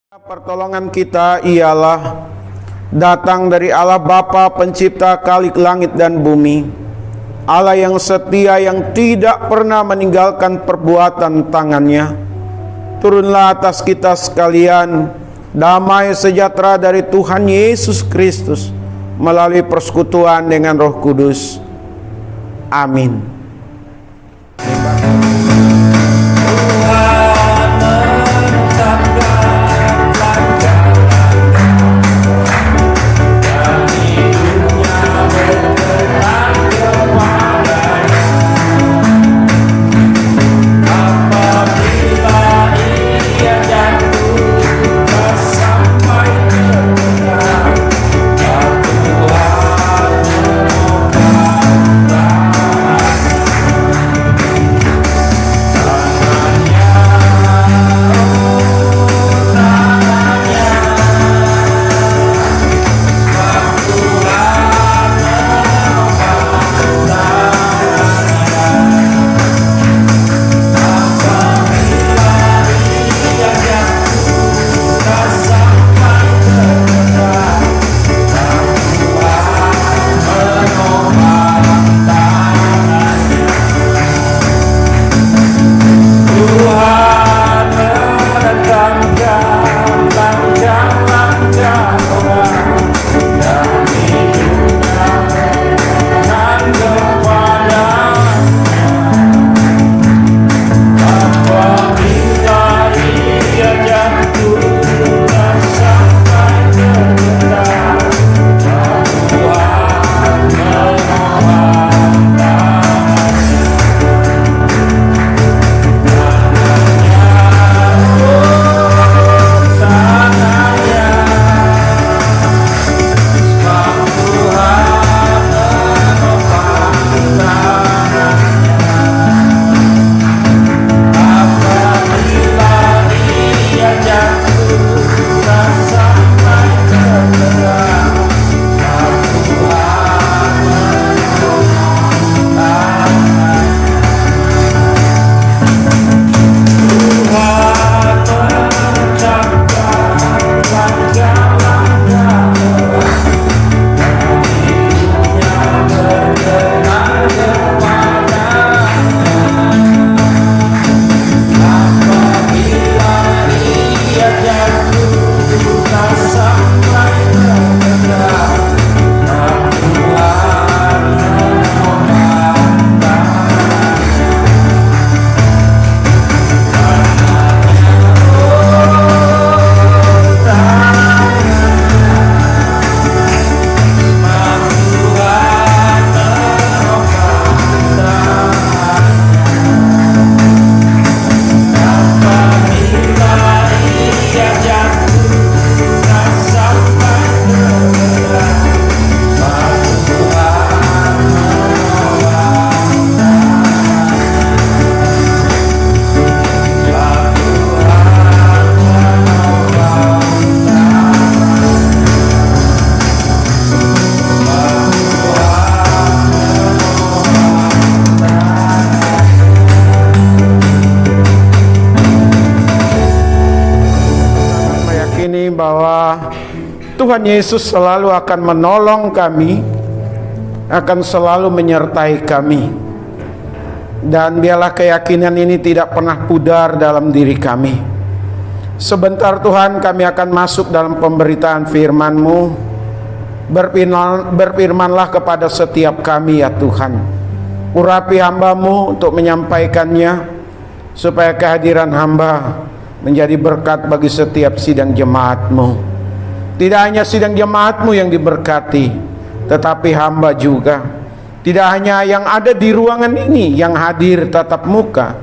Pertolongan kita ialah datang dari Allah Bapa pencipta kalik langit dan bumi, Allah yang setia yang tidak pernah meninggalkan perbuatan tangannya. Turunlah atas kita sekalian damai sejahtera dari Tuhan Yesus Kristus melalui persekutuan dengan Roh Kudus. Amin. Bahwa Tuhan Yesus selalu akan menolong kami, akan selalu menyertai kami, dan biarlah keyakinan ini tidak pernah pudar dalam diri kami. Sebentar Tuhan, kami akan masuk dalam pemberitaan firman-Mu. Berfirmanlah kepada setiap kami ya Tuhan, urapi hamba-Mu untuk menyampaikannya, supaya kehadiran hamba menjadi berkat bagi setiap sidang jemaat-Mu. Tidak hanya sidang jemaat-Mu yang diberkati, tetapi hamba juga. Tidak hanya yang ada di ruangan ini yang hadir tatap muka,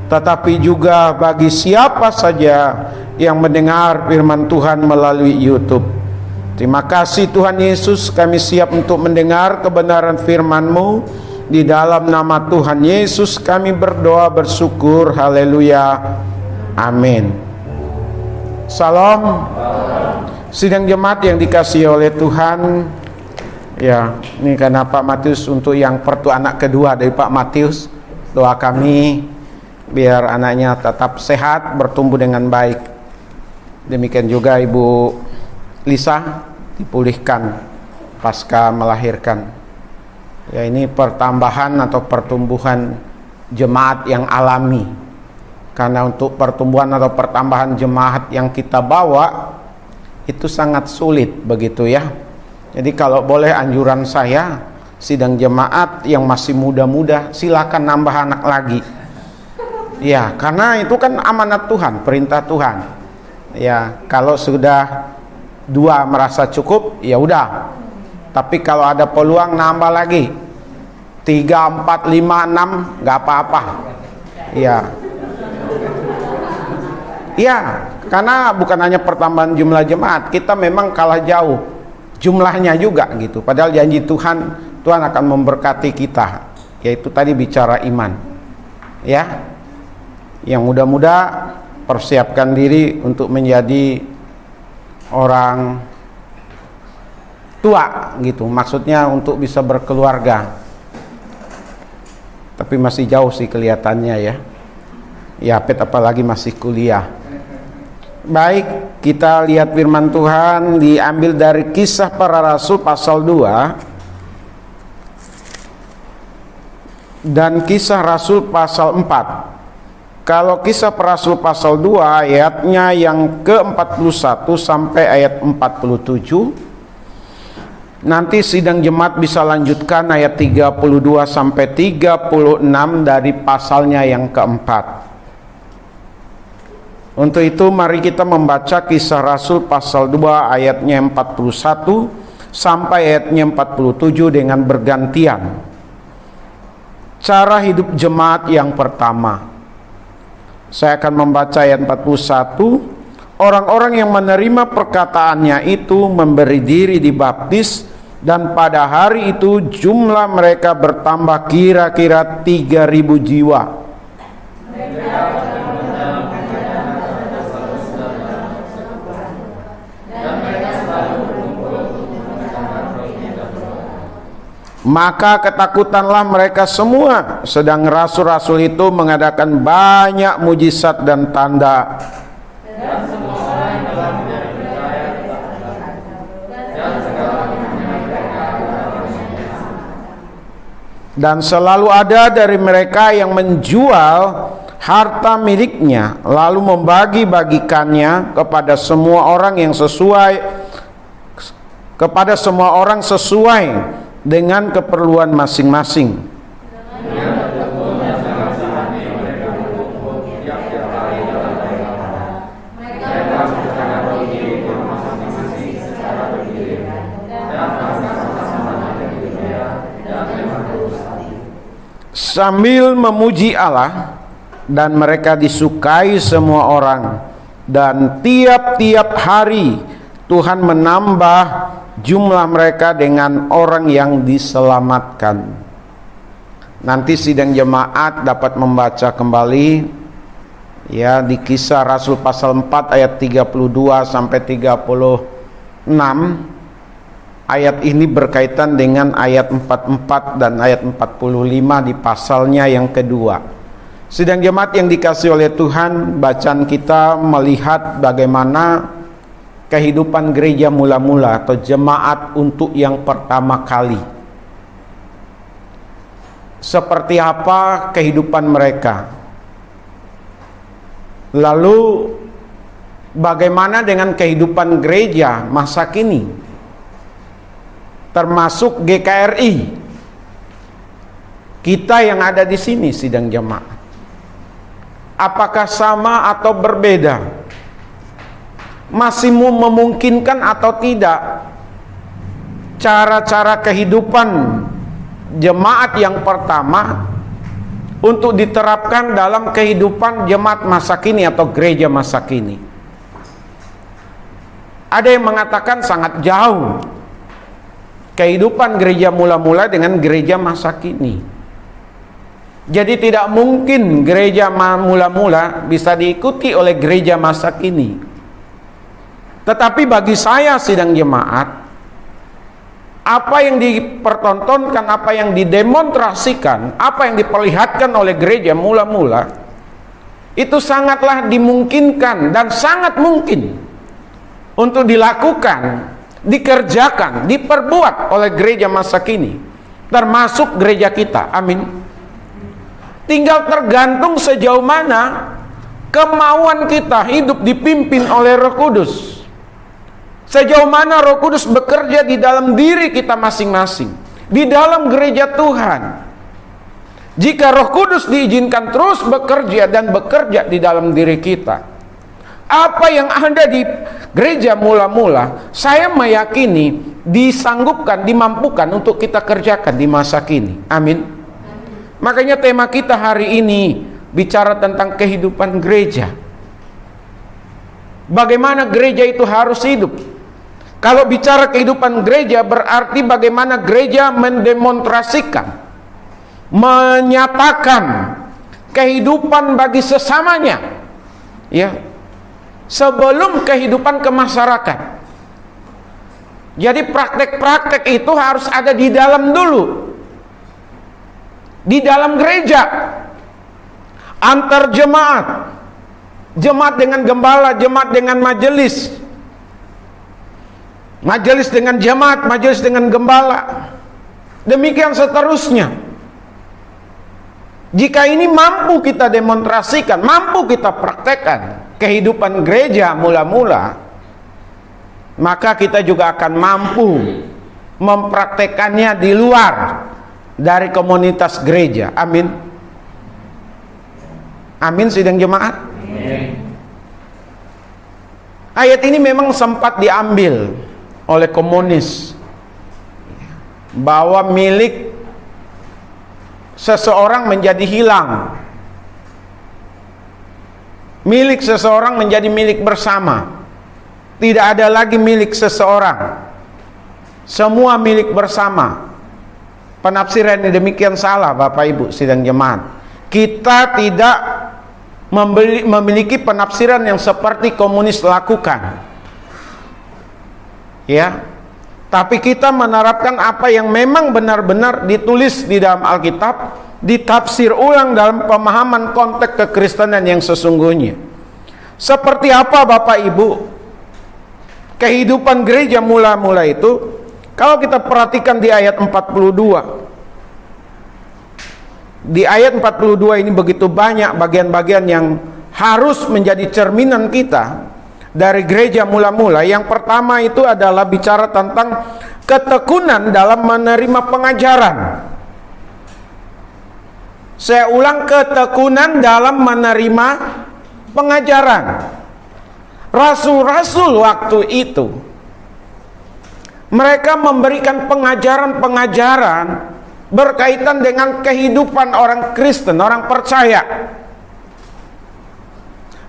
tetapi juga bagi siapa saja yang mendengar firman Tuhan melalui YouTube. Terima kasih Tuhan Yesus, kami siap untuk mendengar kebenaran firman-Mu. Di dalam nama Tuhan Yesus kami berdoa bersyukur. Haleluya. Amin. Salam. Sidang jemaat yang dikasihi oleh Tuhan. Ya, ini karena Pak Matius untuk yang anak kedua dari Pak Matius. Doa kami biar anaknya tetap sehat, bertumbuh dengan baik. Demikian juga Ibu Lisa dipulihkan pasca melahirkan. Ya, ini pertambahan atau pertumbuhan jemaat yang alami. Karena untuk pertumbuhan atau pertambahan jemaat yang kita bawa itu sangat sulit begitu ya. Jadi kalau boleh anjuran saya, sidang jemaat yang masih muda-muda silakan nambah anak lagi. Ya, karena itu kan amanat Tuhan, perintah Tuhan. Ya, kalau sudah 2 merasa cukup, ya udah. Tapi kalau ada peluang nambah lagi 3, 4, 5, 6 nggak apa-apa. Ya. Ya, karena bukan hanya pertambahan jumlah jemaat, kita memang kalah jauh jumlahnya juga gitu. Padahal janji Tuhan, Tuhan akan memberkati kita. Yaitu tadi bicara iman. Ya. Yang muda-muda persiapkan diri untuk menjadi orang tua gitu. Maksudnya untuk bisa berkeluarga. Tapi masih jauh sih kelihatannya ya. Yapet apalagi masih kuliah. Baik, kita lihat firman Tuhan diambil dari Kisah Para Rasul pasal 2 dan Kisah Rasul pasal 4. Kalau Kisah Para Rasul pasal 2 ayatnya yang ke-41 sampai ayat 47. Nanti sidang jemaat bisa lanjutkan ayat 32 sampai 36 dari pasalnya yang keempat. Untuk itu mari kita membaca Kisah Rasul pasal 2 ayatnya 41 sampai ayatnya 47 dengan bergantian. Cara hidup jemaat yang pertama. Saya akan membaca ayat 41. Orang-orang yang menerima perkataannya itu memberi diri dibaptis, dan pada hari itu jumlah mereka bertambah kira-kira 3.000 jiwa. Maka ketakutanlah mereka semua, sedang rasul-rasul itu mengadakan banyak mujizat dan tanda. Dan selalu ada dari mereka yang menjual harta miliknya, lalu membagi-bagikannya kepada semua orang sesuai dengan keperluan masing-masing. Sambil memuji Allah, dan mereka disukai semua orang, dan tiap-tiap hari Tuhan menambah jumlah mereka dengan orang yang diselamatkan. Nanti sidang jemaat dapat membaca kembali ya di Kisah Rasul pasal 4 ayat 32 sampai 36. Ayat ini berkaitan dengan ayat 44 dan ayat 45 di pasalnya yang kedua. Sidang jemaat yang dikasihi oleh Tuhan, bacaan kita melihat bagaimana kehidupan gereja mula-mula atau jemaat untuk yang pertama kali. Seperti apa kehidupan mereka? Lalu bagaimana dengan kehidupan gereja masa kini? Termasuk GKRI. Kita yang ada di sini sidang jemaat. Apakah sama atau berbeda? Masih memungkinkan atau tidak cara-cara kehidupan jemaat yang pertama untuk diterapkan dalam kehidupan jemaat masa kini atau gereja masa kini? Ada yang mengatakan sangat jauh kehidupan gereja mula-mula dengan gereja masa kini. Jadi tidak mungkin gereja mula-mula bisa diikuti oleh gereja masa kini. Tetapi bagi saya sidang jemaat, apa yang dipertontonkan, apa yang didemonstrasikan, apa yang diperlihatkan oleh gereja mula-mula, itu sangatlah dimungkinkan dan sangat mungkin untuk dilakukan, dikerjakan, diperbuat oleh gereja masa kini, termasuk gereja kita. Amin. Tinggal tergantung sejauh mana kemauan kita hidup dipimpin oleh Roh Kudus. Sejauh mana Roh Kudus bekerja di dalam diri kita masing-masing, di dalam gereja Tuhan. Jika Roh Kudus diizinkan terus bekerja dan bekerja di dalam diri kita, apa yang ada di gereja mula-mula, saya meyakini disanggupkan, dimampukan untuk kita kerjakan di masa kini. Amin. Makanya tema kita hari ini bicara tentang kehidupan gereja. Bagaimana gereja itu harus hidup. Kalau bicara kehidupan gereja, berarti bagaimana gereja mendemonstrasikan, menyatakan kehidupan bagi sesamanya, ya, sebelum kehidupan ke masyarakat. Jadi praktek-praktek itu harus ada di dalam dulu, di dalam gereja, antar jemaat, jemaat dengan gembala, jemaat dengan majelis, majelis dengan jemaat, majelis dengan gembala, demikian seterusnya. Jika ini mampu kita demonstrasikan, mampu kita praktekkan kehidupan gereja mula-mula, maka kita juga akan mampu mempraktekannya di luar dari komunitas gereja. Amin. Amin, sidang jemaat. Ayat ini memang sempat diambil oleh komunis, bahwa milik seseorang menjadi hilang, milik seseorang menjadi milik bersama. Tidak ada lagi milik seseorang, semua milik bersama. Penafsiran yang demikian salah, Bapak Ibu sidang jemaat. Kita tidak memiliki penafsiran yang seperti komunis lakukan, ya. Tapi kita menerapkan apa yang memang benar-benar ditulis di dalam Alkitab, ditafsir ulang dalam pemahaman konteks kekristenan yang sesungguhnya. Seperti apa Bapak Ibu kehidupan gereja mula-mula itu? Kalau kita perhatikan di ayat 42. Di ayat 42 ini begitu banyak bagian-bagian yang harus menjadi cerminan kita dari gereja mula-mula. Yang pertama itu adalah bicara tentang ketekunan dalam menerima pengajaran. Saya ulang, ketekunan dalam menerima pengajaran. Rasul-rasul waktu itu, mereka memberikan pengajaran-pengajaran berkaitan dengan kehidupan orang Kristen, orang percaya.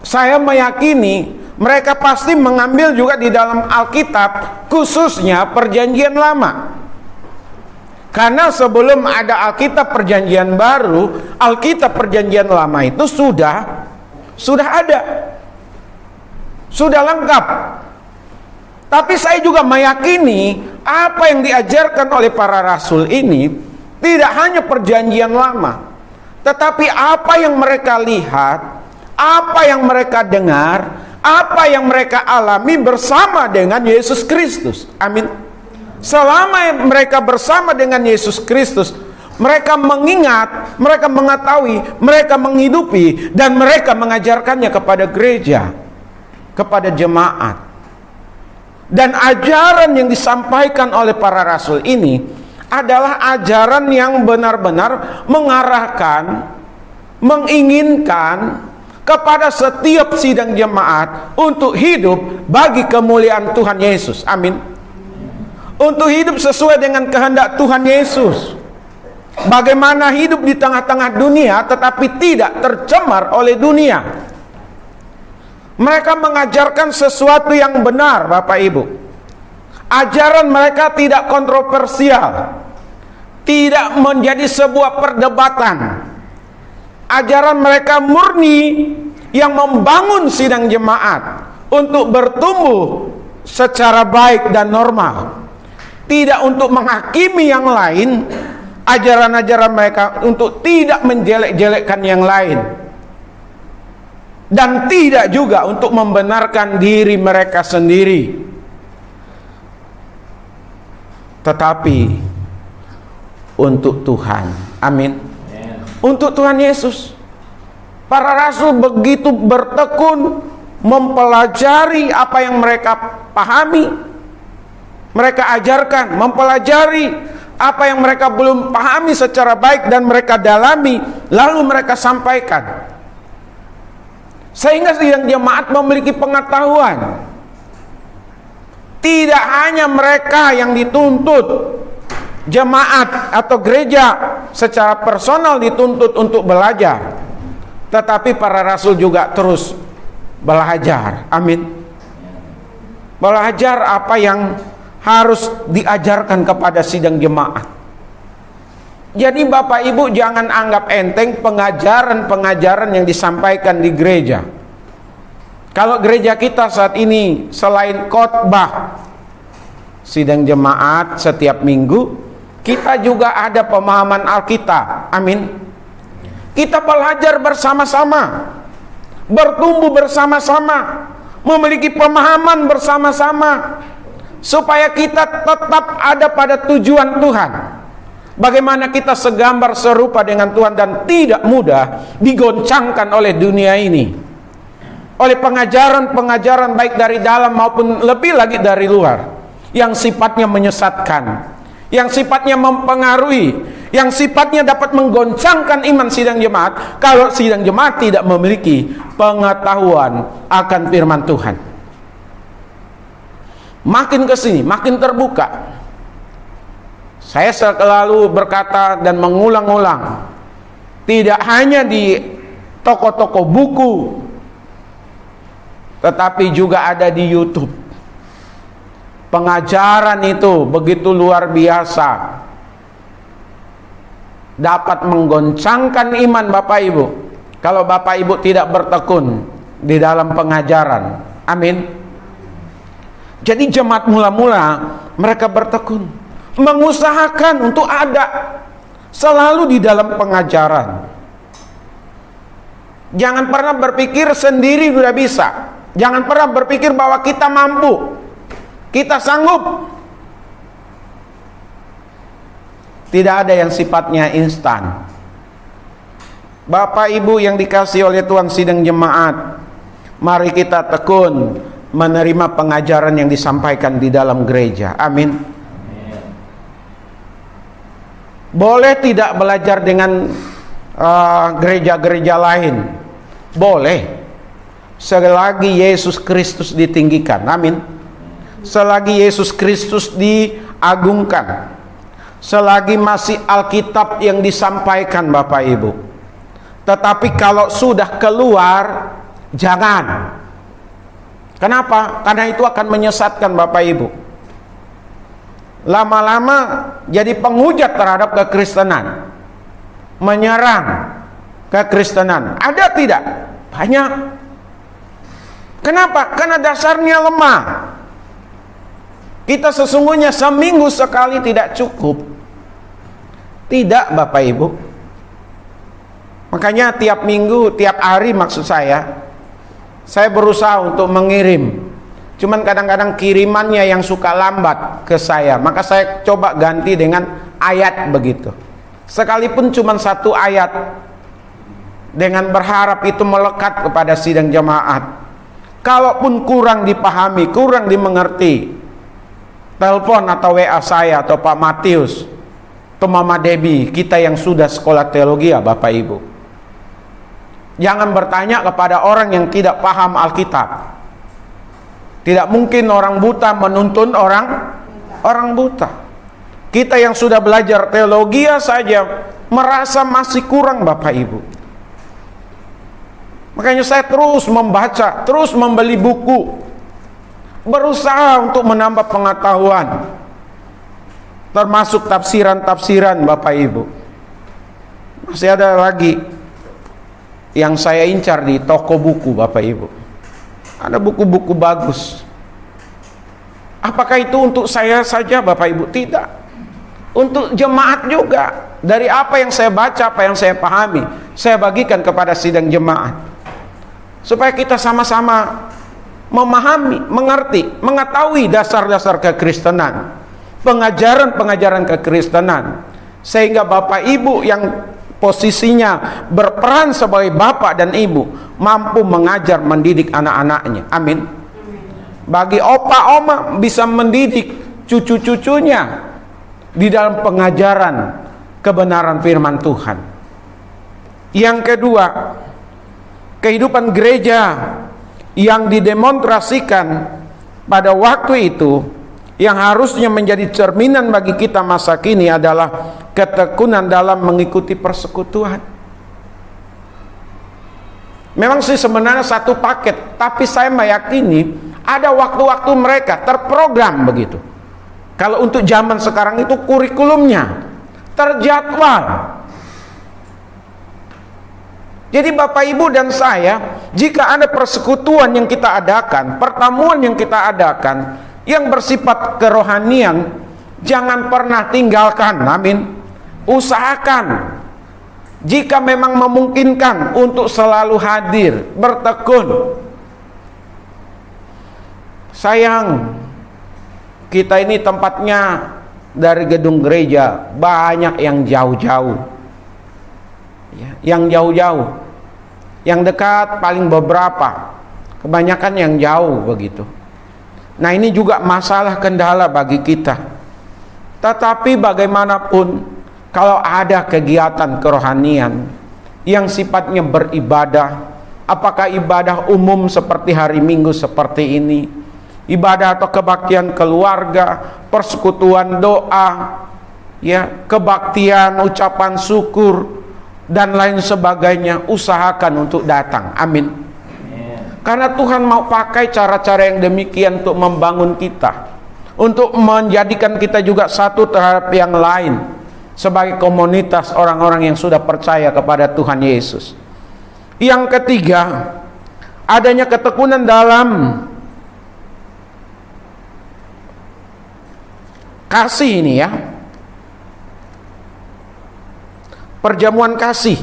Saya meyakini mereka pasti mengambil juga di dalam Alkitab, khususnya Perjanjian Lama. Karena sebelum ada Alkitab Perjanjian Baru, Alkitab Perjanjian Lama itu sudah ada, sudah lengkap. Tapi saya juga meyakini apa yang diajarkan oleh para rasul ini tidak hanya Perjanjian Lama, tetapi apa yang mereka lihat, apa yang mereka dengar, apa yang mereka alami bersama dengan Yesus Kristus. Amin. Selama mereka bersama dengan Yesus Kristus, mereka mengingat, mereka mengetahui, mereka menghidupi, dan mereka mengajarkannya kepada gereja, kepada jemaat. Dan ajaran yang disampaikan oleh para rasul ini adalah ajaran yang benar-benar mengarahkan, menginginkan kepada setiap sidang jemaat untuk hidup bagi kemuliaan Tuhan Yesus. Amin. Untuk hidup sesuai dengan kehendak Tuhan Yesus. Bagaimana hidup di tengah-tengah dunia tetapi tidak tercemar oleh dunia. Mereka mengajarkan sesuatu yang benar, Bapak Ibu. Ajaran mereka tidak kontroversial, tidak menjadi sebuah perdebatan. Ajaran mereka murni yang membangun sidang jemaat untuk bertumbuh secara baik dan normal. Tidak untuk menghakimi yang lain. Ajaran-ajaran mereka untuk tidak menjelek-jelekkan yang lain. dan tidak juga untuk membenarkan diri mereka sendiri, tetapi untuk Tuhan. Amin. Untuk Tuhan Yesus. Para rasul begitu bertekun mempelajari apa yang mereka pahami, mereka ajarkan, mempelajari apa yang mereka belum pahami secara baik dan mereka dalami, lalu mereka sampaikan. Sehingga sidang jemaat memiliki pengetahuan. Tidak hanya mereka yang dituntut, jemaat atau gereja secara personal dituntut untuk belajar, tetapi para rasul juga terus belajar. Amin. Belajar apa yang harus diajarkan kepada sidang jemaat. Jadi Bapak Ibu jangan anggap enteng pengajaran-pengajaran yang disampaikan di gereja. Kalau gereja kita saat ini selain khotbah sidang jemaat setiap minggu, kita juga ada pemahaman Alkitab. Amin. Kita belajar bersama-sama, bertumbuh bersama-sama, memiliki pemahaman bersama-sama, supaya kita tetap ada pada tujuan Tuhan. Bagaimana kita segambar serupa dengan Tuhan dan tidak mudah digoncangkan oleh dunia ini, oleh pengajaran-pengajaran baik dari dalam maupun lebih lagi dari luar, yang sifatnya menyesatkan, yang sifatnya mempengaruhi, yang sifatnya dapat menggoncangkan iman sidang jemaat kalau sidang jemaat tidak memiliki pengetahuan akan firman Tuhan. Makin kesini makin terbuka. Saya selalu berkata dan mengulang-ulang, tidak hanya di toko-toko buku, tetapi juga ada di YouTube. Pengajaran itu begitu luar biasa, dapat menggoncangkan iman Bapak Ibu kalau Bapak Ibu tidak bertekun di dalam pengajaran. Amin. Jadi jemaat mula-mula mereka bertekun, mengusahakan untuk ada selalu di dalam pengajaran. Jangan pernah berpikir sendiri sudah bisa. Jangan pernah berpikir bahwa kita mampu, kita sanggup. Tidak ada yang sifatnya instan. Bapak Ibu yang dikasihi oleh Tuhan sidang jemaat, mari kita tekun menerima pengajaran yang disampaikan di dalam gereja. Amin. Boleh tidak belajar dengan gereja-gereja lain? Boleh, selagi Yesus Kristus ditinggikan. Amin. Selagi Yesus Kristus diagungkan, selagi masih Alkitab yang disampaikan Bapak Ibu. Tetapi kalau sudah keluar, jangan. Kenapa? Karena itu akan menyesatkan Bapak Ibu. Lama-lama jadi penghujat terhadap kekristenan, menyerang kekristenan. Ada tidak? Banyak. Kenapa? Karena dasarnya lemah. Kita sesungguhnya seminggu sekali tidak cukup. Tidak Bapak Ibu. Makanya tiap minggu, tiap hari maksud saya berusaha untuk mengirim. Cuman kadang-kadang kirimannya yang suka lambat ke saya, maka saya coba ganti dengan ayat begitu. Sekalipun cuma satu ayat, dengan berharap itu melekat kepada sidang jemaat. Kalaupun kurang dipahami, kurang dimengerti, telepon atau WA saya atau Pak Matius atau Mama Debbie, kita yang sudah sekolah teologi ya Bapak Ibu. Jangan bertanya kepada orang yang tidak paham Alkitab. Tidak mungkin orang buta menuntun orang buta. Kita yang sudah belajar teologi saja merasa masih kurang Bapak Ibu. Makanya saya terus membaca, terus membeli buku, berusaha untuk menambah pengetahuan, termasuk tafsiran-tafsiran Bapak Ibu. Masih ada lagi yang saya incar di toko buku Bapak Ibu. Ada buku-buku bagus. Apakah itu untuk saya saja Bapak Ibu? Tidak. Untuk jemaat juga. Dari apa yang saya baca, apa yang saya pahami, saya bagikan kepada sidang jemaat. supaya kita sama-sama memahami, mengerti, mengetahui dasar-dasar kekristenan, pengajaran-pengajaran kekristenan, sehingga Bapak Ibu yang posisinya berperan sebagai bapak dan ibu mampu mengajar, mendidik anak-anaknya. Amin. Bagi opa oma bisa mendidik cucu-cucunya di dalam pengajaran kebenaran firman Tuhan. Yang kedua, kehidupan gereja yang didemonstrasikan pada waktu itu yang harusnya menjadi cerminan bagi kita masa kini adalah ketekunan dalam mengikuti persekutuan. Memang sih sebenarnya satu paket, tapi saya meyakini ada waktu-waktu mereka terprogram begitu. Kalau untuk zaman sekarang itu kurikulumnya terjadwal. Jadi Bapak Ibu dan saya, jika ada persekutuan yang kita adakan, pertemuan yang kita adakan yang bersifat kerohanian, jangan pernah tinggalkan. Amin. Usahakan jika memang memungkinkan untuk selalu hadir, bertekun. Sayang, kita ini tempatnya dari gedung gereja banyak yang jauh-jauh, yang jauh-jauh, yang dekat paling beberapa, kebanyakan yang jauh begitu. Nah, ini juga masalah kendala bagi kita. Tetapi bagaimanapun, kalau ada kegiatan kerohanian yang sifatnya beribadah, apakah ibadah umum seperti hari Minggu seperti ini, ibadah atau kebaktian keluarga, persekutuan doa, ya, kebaktian, ucapan syukur dan lain sebagainya, usahakan untuk datang. Amin. Karena Tuhan mau pakai cara-cara yang demikian untuk membangun kita, untuk menjadikan kita juga satu terhadap yang lain sebagai komunitas orang-orang yang sudah percaya kepada Tuhan Yesus. Yang ketiga, adanya ketekunan dalam kasih ini, ya, perjamuan kasih.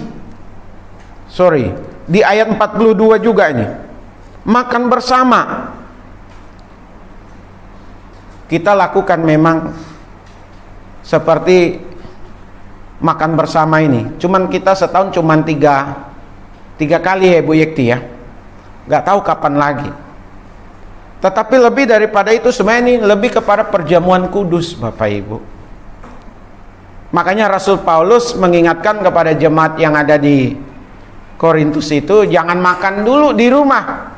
Di ayat 42 juga ini. Makan bersama. Kita lakukan memang seperti makan bersama ini. Cuman kita setahun cuman tiga kali ya Bu Yekti, ya. Gak tahu kapan lagi. Tetapi lebih daripada itu sebenarnya ini lebih kepada perjamuan kudus, Bapak Ibu. Makanya Rasul Paulus mengingatkan kepada jemaat yang ada di Korintus itu, jangan makan dulu di rumah.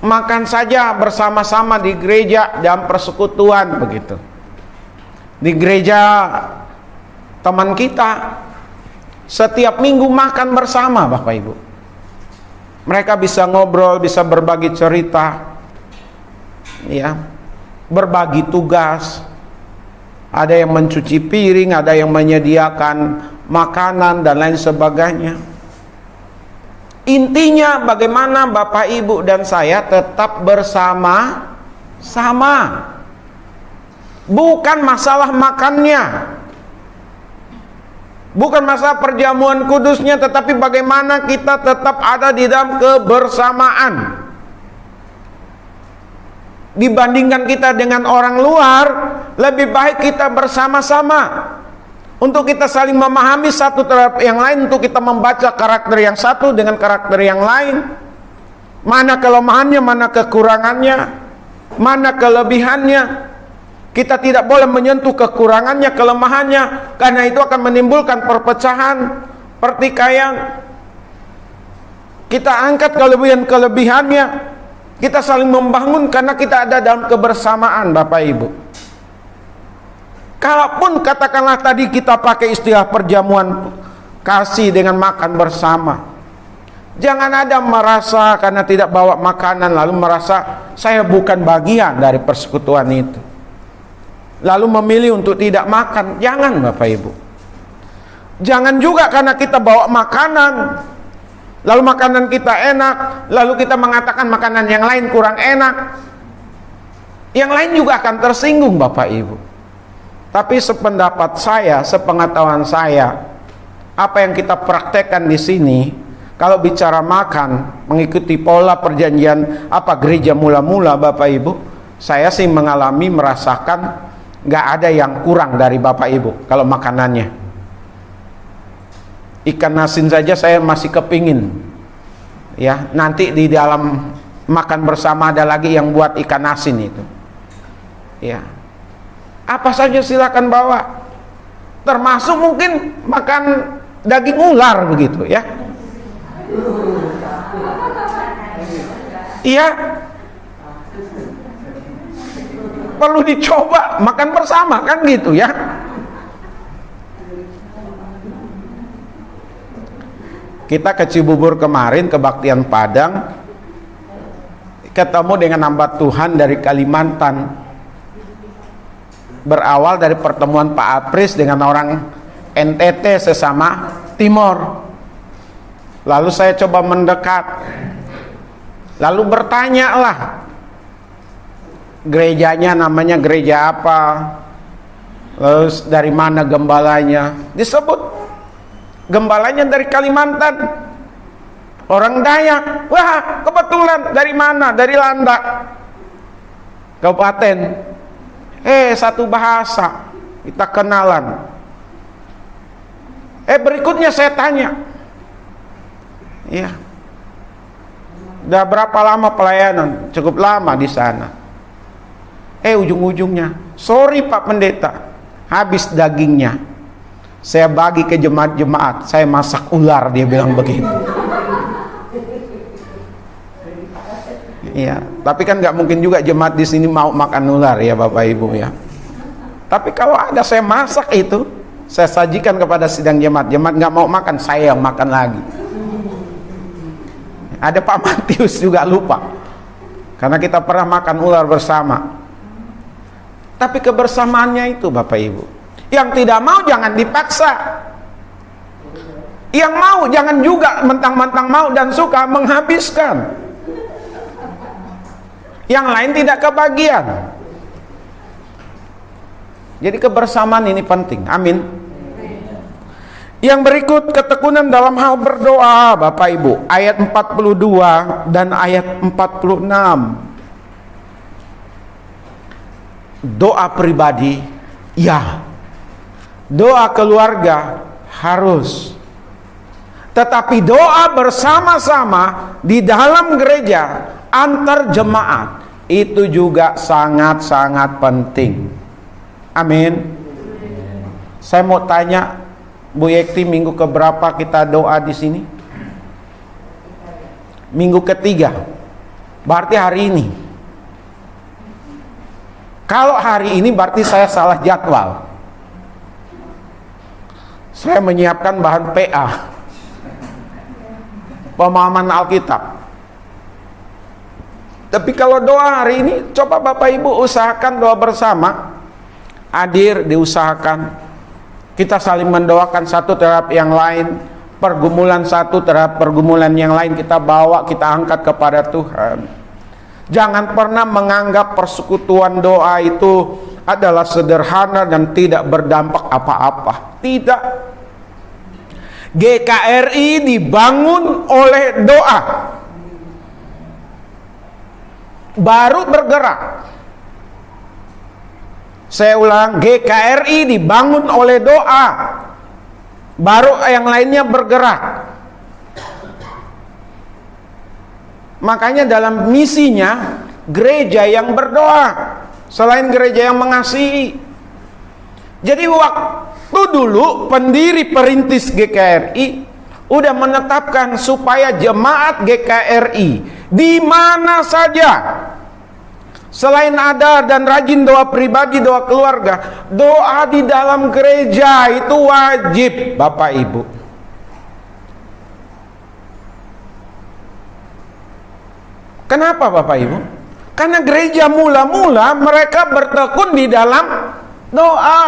Makan saja bersama-sama di gereja dalam persekutuan begitu. Di gereja teman kita setiap minggu makan bersama, Bapak Ibu. Mereka bisa ngobrol, bisa berbagi cerita, ya, berbagi tugas. Ada yang mencuci piring, ada yang menyediakan makanan dan lain sebagainya. Intinya bagaimana Bapak Ibu dan saya tetap bersama-sama. Bukan masalah makannya, bukan masalah perjamuan kudusnya, tetapi bagaimana kita tetap ada di dalam kebersamaan. Dibandingkan kita dengan orang luar, lebih baik kita bersama-sama untuk kita saling memahami satu terhadap yang lain, untuk kita membaca karakter yang satu dengan karakter yang lain, mana kelemahannya, mana kekurangannya, mana kelebihannya. Kita tidak boleh menyentuh kekurangannya, kelemahannya, karena itu akan menimbulkan perpecahan, pertikaian. Kita angkat kelebihan-kelebihannya, kita saling membangun karena kita ada dalam kebersamaan, Bapak Ibu. Kalaupun katakanlah tadi kita pakai istilah perjamuan kasih dengan makan bersama, jangan ada merasa karena tidak bawa makanan lalu merasa saya bukan bagian dari persekutuan itu, lalu memilih untuk tidak makan. Jangan, Bapak Ibu. Jangan juga karena kita bawa makanan lalu makanan kita enak, lalu kita mengatakan makanan yang lain kurang enak. Yang lain juga akan tersinggung, Bapak Ibu. Tapi sependapat saya, sepengetahuan saya, apa yang kita praktekkan di sini Kalau bicara makan, mengikuti pola perjanjian gereja mula-mula, Bapak Ibu, saya sih merasakan nggak ada yang kurang dari Bapak Ibu kalau makanannya. Ikan asin saja saya masih kepingin. Ya, nanti di dalam makan bersama ada lagi yang buat ikan asin itu. Ya, apa saja silakan bawa, termasuk mungkin makan daging ular begitu ya. Iya, perlu dicoba makan bersama kan gitu ya. Kita ke Cibubur kemarin, kebaktian Padang, ketemu dengan hamba Tuhan dari Kalimantan. Berawal dari pertemuan Pak Apris dengan orang NTT sesama Timor. Lalu saya coba mendekat, lalu bertanyalah, gerejanya namanya gereja apa, lalu dari mana gembalanya. Disebut gembalanya dari Kalimantan, orang Dayak. Wah, kebetulan dari mana? Dari Landak Kabupaten. Satu bahasa, kita kenalan. Berikutnya saya tanya, ya, udah berapa lama pelayanan? Cukup lama di sana. Ujung-ujungnya, sorry Pak Pendeta, habis dagingnya. Saya bagi ke jemaat-jemaat, saya masak ular, dia bilang begitu. Iya, tapi kan nggak mungkin juga jemaat di sini mau makan ular ya Bapak Ibu ya. Tapi kalau ada saya masak itu, saya sajikan kepada sidang jemaat nggak mau makan, saya yang makan lagi. Ada Pak Matius juga lupa, karena kita pernah makan ular bersama. Tapi kebersamaannya itu Bapak Ibu, yang tidak mau jangan dipaksa, yang mau jangan juga mentang-mentang mau dan suka menghabiskan, yang lain tidak kebagian. Jadi kebersamaan ini penting. Amin. Yang berikut, ketekunan dalam hal berdoa Bapak Ibu, ayat 42 dan ayat 46. Doa pribadi ya, doa keluarga harus, tetapi doa bersama-sama di dalam gereja antar jemaat itu juga sangat-sangat penting. Amin. Saya mau tanya Bu Yekti, minggu keberapa kita doa di sini? Minggu ketiga. Berarti hari ini. Kalau hari ini berarti saya salah jadwal. Saya menyiapkan bahan PA, pemahaman Alkitab. Tapi kalau doa hari ini, coba Bapak Ibu usahakan doa bersama. Hadir, diusahakan. Kita saling mendoakan satu terhadap yang lain. Pergumulan satu terhadap pergumulan yang lain kita bawa, kita angkat kepada Tuhan. Jangan pernah menganggap persekutuan doa itu adalah sederhana dan tidak berdampak apa-apa. Tidak. GKRI dibangun oleh doa, baru bergerak. Saya ulang, GKRI dibangun oleh doa, baru yang lainnya bergerak. Makanya dalam misinya, gereja yang berdoa selain gereja yang mengasihi. Jadi waktu dulu pendiri perintis GKRI udah menetapkan supaya jemaat GKRI di mana saja, selain ada dan rajin doa pribadi, doa keluarga, doa di dalam gereja itu wajib Bapak Ibu. Kenapa Bapak Ibu? Karena gereja mula-mula mereka bertekun di dalam doa.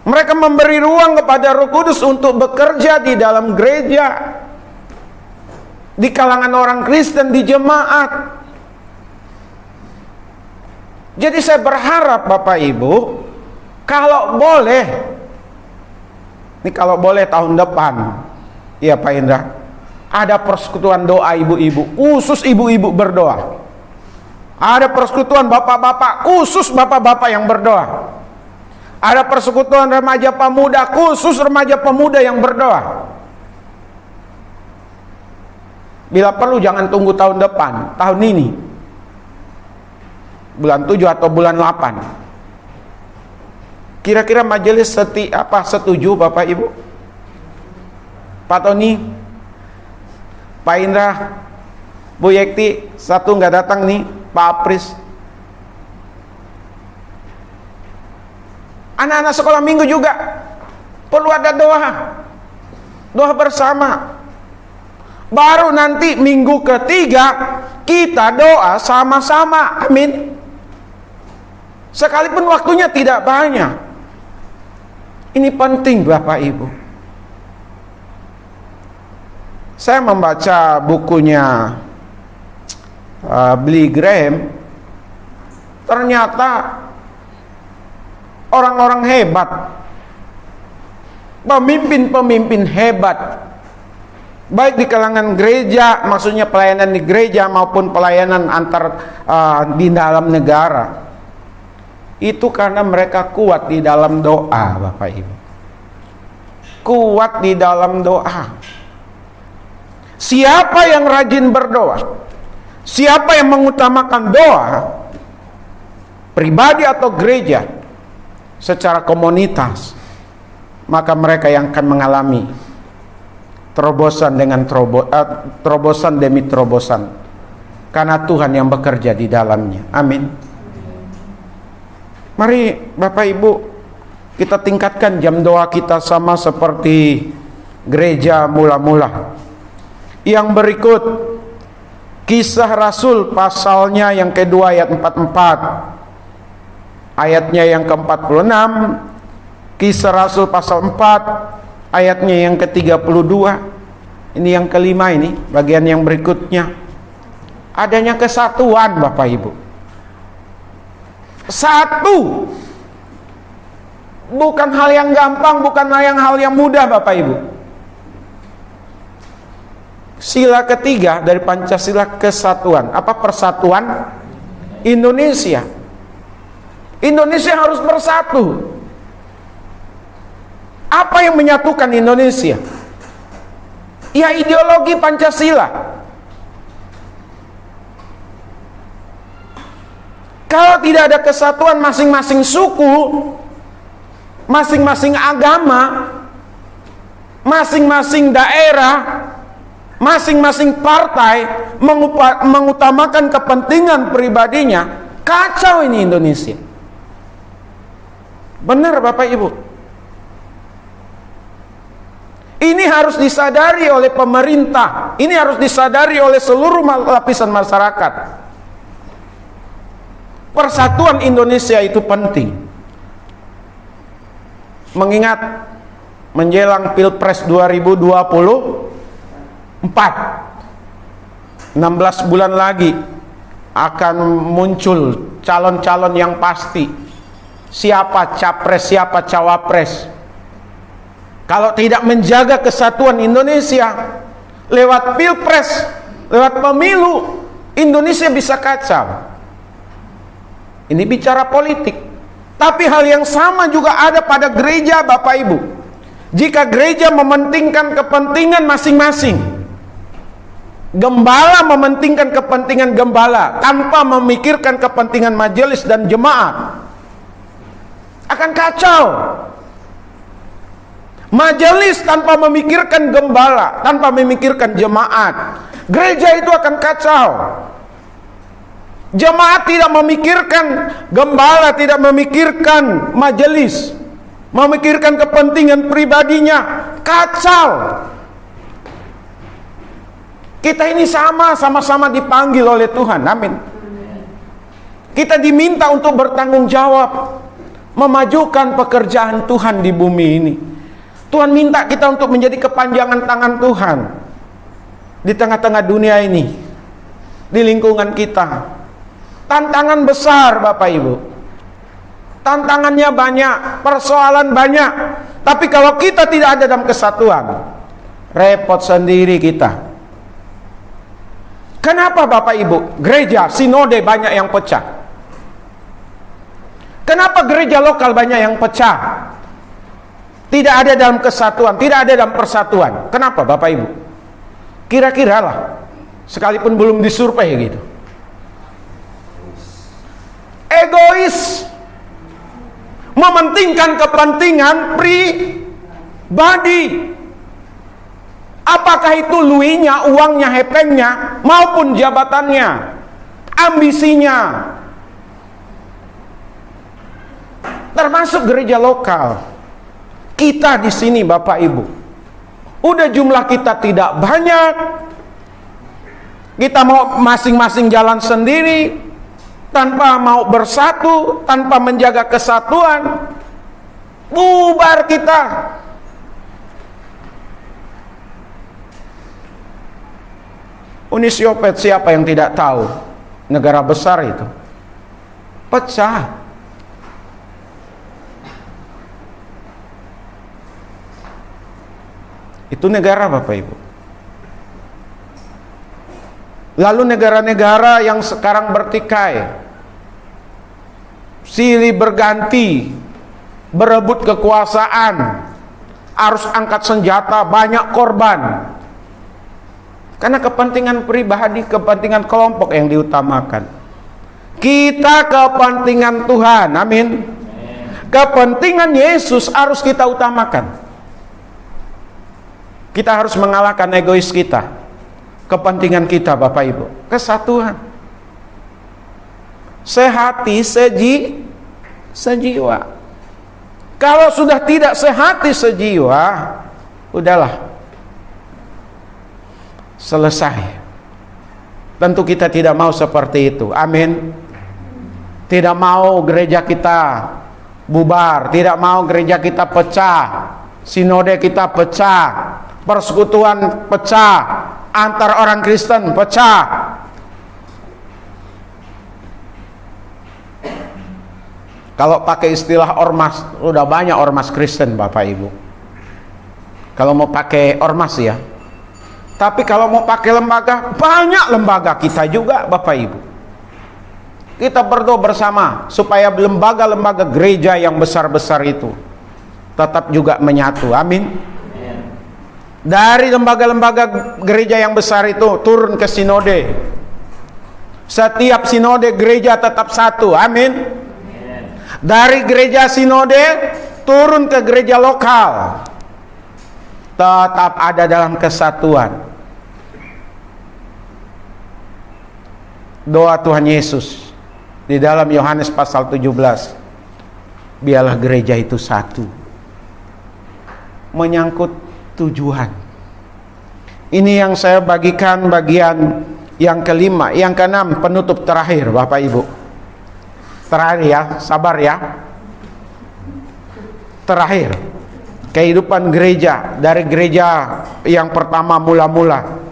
Mereka memberi ruang kepada Roh Kudus untuk bekerja di dalam gereja, di kalangan orang Kristen, di jemaat. Jadi saya berharap Bapak Ibu, kalau boleh, ini kalau boleh tahun depan, ya Pak Indra, Ada persekutuan doa ibu-ibu, khusus ibu-ibu berdoa. Ada persekutuan bapak-bapak, khusus bapak-bapak yang berdoa. Ada persekutuan remaja pemuda, khusus remaja pemuda yang berdoa. Bila perlu jangan tunggu tahun depan, tahun ini. Bulan 7 atau bulan 8. Kira-kira majelis setuju Bapak Ibu? Pak Tony, Pak Indra, Bu Yekti, satu nggak datang nih, Pak Apris. Anak-anak sekolah minggu juga perlu ada doa bersama. Baru nanti minggu ketiga kita doa sama-sama, amin. Sekalipun waktunya tidak banyak, ini penting Bapak Ibu. Saya membaca bukunya Billy Graham. Ternyata orang-orang hebat, pemimpin-pemimpin hebat, baik di kalangan gereja, maksudnya pelayanan di gereja maupun pelayanan di dalam negara, itu karena mereka kuat di dalam doa, Bapak Ibu. Kuat di dalam doa. Siapa yang rajin berdoa, siapa yang mengutamakan doa, pribadi atau gereja, secara komunitas, maka mereka yang akan mengalami terobosan terobosan demi terobosan, karena Tuhan yang bekerja di dalamnya. Amin. Mari Bapak Ibu, kita tingkatkan jam doa kita sama seperti gereja mula-mula. Yang berikut, Kisah Rasul pasalnya yang kedua ayat 44, ayatnya yang ke-46, Kisah Rasul pasal 4 ayatnya yang ke-32. Ini yang kelima, ini bagian yang berikutnya. Adanya kesatuan Bapak Ibu. Satu. Bukan hal yang gampang, bukan hal yang mudah Bapak Ibu. Sila ketiga dari Pancasila, kesatuan. Apa persatuan? Indonesia. Indonesia harus bersatu. Apa yang menyatukan Indonesia? Ya, ideologi Pancasila. Kalau tidak ada kesatuan masing-masing suku, masing-masing agama, masing-masing daerah, masing-masing partai mengutamakan kepentingan pribadinya, kacau ini Indonesia. Benar Bapak Ibu. Ini harus disadari oleh pemerintah, ini harus disadari oleh seluruh lapisan masyarakat. Persatuan Indonesia itu penting. Mengingat menjelang Pilpres 2024, 16 bulan lagi akan muncul calon-calon yang pasti. Siapa capres, siapa cawapres. Kalau tidak menjaga kesatuan Indonesia lewat Pilpres, lewat pemilu, Indonesia bisa kacau. Ini bicara politik. Tapi hal yang sama juga ada pada gereja Bapak Ibu. Jika gereja mementingkan kepentingan masing-masing, gembala mementingkan kepentingan gembala tanpa memikirkan kepentingan majelis dan jemaat, akan kacau. Majelis tanpa memikirkan gembala, tanpa memikirkan jemaat, gereja itu akan kacau. Jemaat tidak memikirkan gembala, tidak memikirkan majelis, memikirkan kepentingan pribadinya, kacau. Kita ini sama-sama dipanggil oleh Tuhan, amin. Kita diminta untuk bertanggung jawab, memajukan pekerjaan Tuhan di bumi ini. Tuhan minta kita untuk menjadi kepanjangan tangan Tuhan di tengah-tengah dunia ini, di lingkungan kita. Tantangan besar Bapak Ibu, tantangannya banyak, persoalan banyak. Tapi kalau kita tidak ada dalam kesatuan, repot sendiri kita. Kenapa Bapak Ibu gereja sinode banyak yang pecah? Kenapa gereja lokal banyak yang pecah? Tidak ada dalam kesatuan, tidak ada dalam persatuan. Kenapa Bapak Ibu? Kira-kira lah, sekalipun belum disurvei gitu. Egois, mementingkan kepentingan pribadi. Apakah itu luinya, uangnya, hepengnya, maupun jabatannya, ambisinya. Termasuk gereja lokal. Kita di sini Bapak Ibu, udah jumlah kita tidak banyak. Kita mau masing-masing jalan sendiri, tanpa mau bersatu, tanpa menjaga kesatuan. Bubar kita. Uni Soviet, siapa yang tidak tahu? Negara besar itu pecah. Itu negara Bapak Ibu. Lalu negara-negara yang sekarang bertikai, silih berganti, berebut kekuasaan, harus angkat senjata, banyak korban. Karena kepentingan pribadi, kepentingan kelompok yang diutamakan. Kita kepentingan Tuhan, amin. Kepentingan Yesus harus kita utamakan. Kita harus mengalahkan egois kita, kepentingan kita Bapak Ibu, kesatuan, sehati, sejiwa. Kalau sudah tidak sehati sejiwa, udahlah, selesai. Tentu kita tidak mau seperti itu, amin. Tidak mau gereja kita bubar, tidak mau gereja kita pecah, sinode kita pecah, persekutuan pecah, antar orang Kristen pecah. Kalau pakai istilah ormas, udah banyak ormas Kristen Bapak Ibu. Kalau mau pakai ormas ya. Tapi kalau mau pakai lembaga, banyak lembaga kita juga Bapak Ibu. Kita berdoa bersama supaya lembaga-lembaga gereja yang besar-besar itu tetap juga menyatu, amin. Dari lembaga-lembaga gereja yang besar itu turun ke sinode. Setiap sinode gereja tetap satu, amin. Dari gereja sinode turun ke gereja lokal, tetap ada dalam kesatuan. Doa Tuhan Yesus di dalam Yohanes pasal 17, biarlah gereja itu satu. Menyangkut tujuan. Ini yang saya bagikan bagian yang kelima. Yang keenam, penutup terakhir Bapak Ibu. Terakhir ya, sabar ya. Terakhir, kehidupan gereja, dari gereja yang pertama mula-mula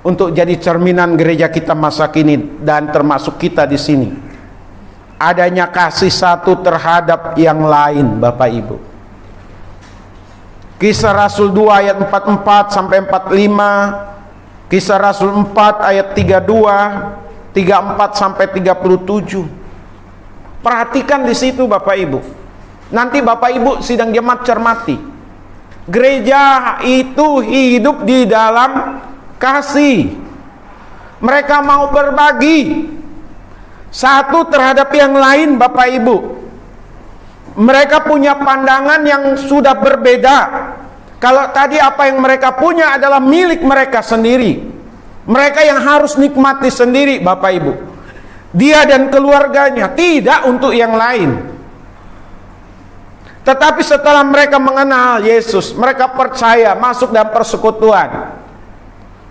untuk jadi cerminan gereja kita masa kini dan termasuk kita di sini. Adanya kasih satu terhadap yang lain Bapak Ibu. Kisah Rasul 2 ayat 44 sampai 45, Kisah Rasul 4 ayat 32, 34 sampai 37. Perhatikan di situ Bapak Ibu. Nanti Bapak Ibu sidang jemaat cermati. Gereja itu hidup di dalam kasih. Mereka mau berbagi satu terhadap yang lain Bapak Ibu. Mereka punya pandangan yang sudah berbeda. Kalau tadi apa yang mereka punya adalah milik mereka sendiri, mereka yang harus nikmati sendiri Bapak Ibu, dia dan keluarganya, tidak untuk yang lain. Tetapi setelah mereka mengenal Yesus, mereka percaya, masuk dalam persekutuan,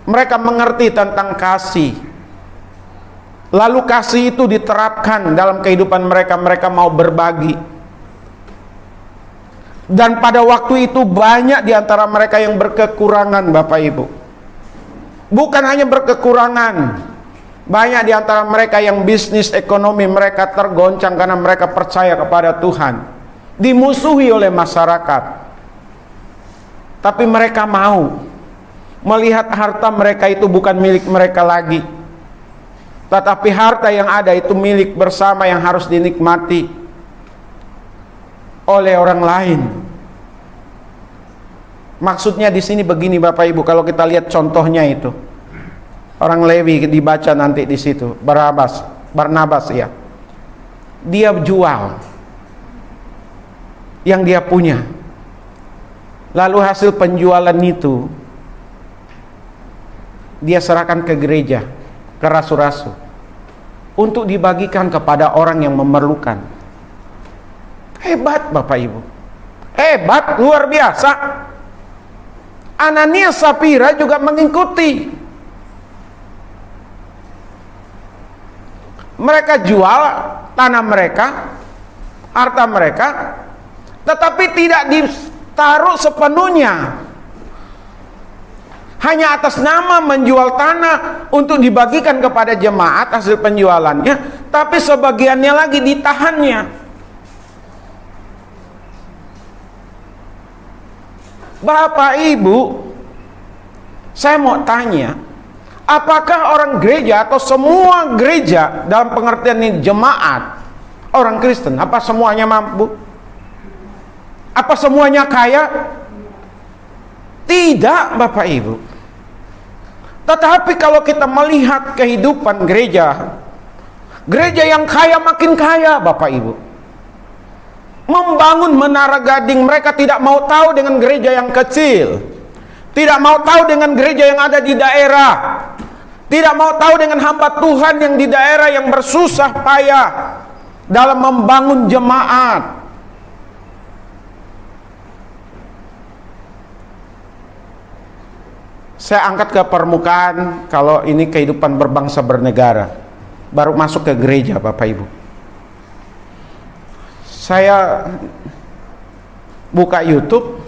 mereka mengerti tentang kasih. Lalu kasih itu diterapkan dalam kehidupan mereka. Mereka mau berbagi. Dan pada waktu itu banyak di antara mereka yang berkekurangan Bapak Ibu. Bukan hanya berkekurangan, banyak di antara mereka yang bisnis ekonomi mereka tergoncang karena mereka percaya kepada Tuhan, dimusuhi oleh masyarakat. Tapi mereka mau melihat harta mereka itu bukan milik mereka lagi, Tetapi harta yang ada itu milik bersama yang harus dinikmati oleh orang lain. Maksudnya di sini begini Bapak Ibu, kalau kita lihat contohnya itu. Orang Lewi dibaca nanti di situ, Barnabas ya. Dia jual yang dia punya. Lalu hasil penjualan itu dia serahkan ke gereja, ke rasul-rasul untuk dibagikan kepada orang yang memerlukan. Hebat Bapak Ibu. Hebat, luar biasa. Ananias Sapira juga mengikuti. Mereka jual tanah mereka, harta mereka, tetapi tidak ditaruh sepenuhnya. Hanya atas nama menjual tanah untuk dibagikan kepada jemaat hasil penjualannya, tapi sebagiannya lagi ditahannya. Bapak Ibu, saya mau tanya, apakah orang gereja atau semua gereja dalam pengertian ini jemaat orang Kristen, apa semuanya mampu? Apa semuanya kaya? Tidak Bapak Ibu. Tetapi kalau kita melihat kehidupan gereja, gereja yang kaya makin kaya Bapak Ibu. Membangun menara gading, mereka tidak mau tahu dengan gereja yang kecil, tidak mau tahu dengan gereja yang ada di daerah, tidak mau tahu dengan hamba Tuhan yang di daerah yang bersusah payah dalam membangun jemaat. Saya angkat ke permukaan kalau ini kehidupan berbangsa bernegara, baru masuk ke gereja Bapak Ibu. Saya buka YouTube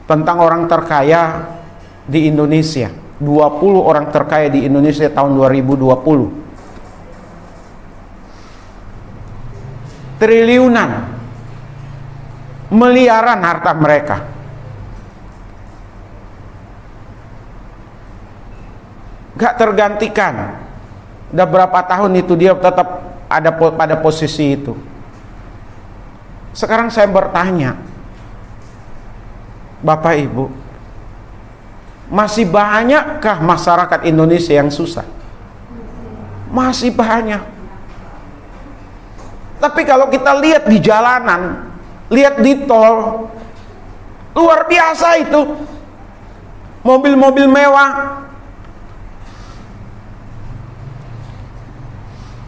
tentang orang terkaya di Indonesia, 20 orang terkaya di Indonesia tahun 2020. Triliunan, miliaran harta mereka. Gak tergantikan. Udah berapa tahun itu dia tetap ada pada posisi itu. Sekarang saya bertanya, Bapak Ibu, masih banyakkah masyarakat Indonesia yang susah? Masih banyak. Tapi kalau kita lihat di jalanan, lihat di tol, luar biasa itu. Mobil-mobil mewah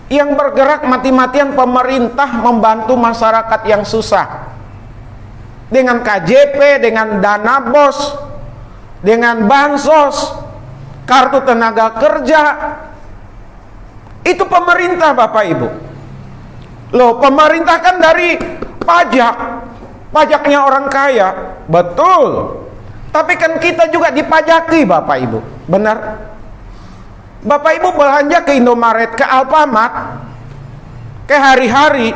yang bergerak mati-matian. Pemerintah membantu masyarakat yang susah dengan KJP, dengan dana BOS, dengan bansos, kartu tenaga kerja. Itu pemerintah Bapak Ibu. Loh, pemerintah kan dari pajak, pajaknya orang kaya, betul. Tapi kan kita juga dipajaki Bapak Ibu, benar? Bapak Ibu belanja ke Indomaret, ke Alfamart, ke hari-hari,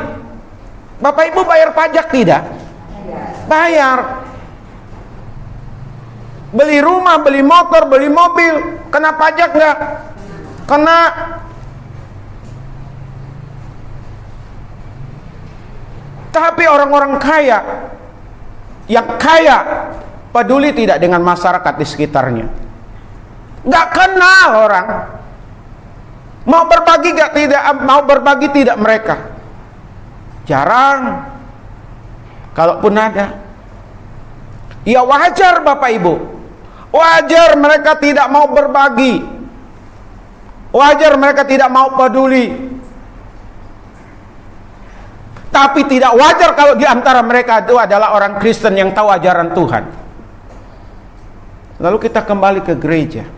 Bapak Ibu bayar pajak tidak? Bayar. Beli rumah, beli motor, beli mobil, kena pajak nggak? Kena. Tapi orang-orang kaya, yang kaya, peduli tidak dengan masyarakat di sekitarnya? Nggak kenal orang. Mau berbagi gak tidak, mau berbagi tidak mereka. Jarang. Kalaupun ada, ya wajar Bapak Ibu. Wajar mereka tidak mau berbagi. Wajar mereka tidak mau peduli. Tapi tidak wajar kalau di antara mereka itu adalah orang Kristen yang tahu ajaran Tuhan. Lalu kita kembali ke gereja.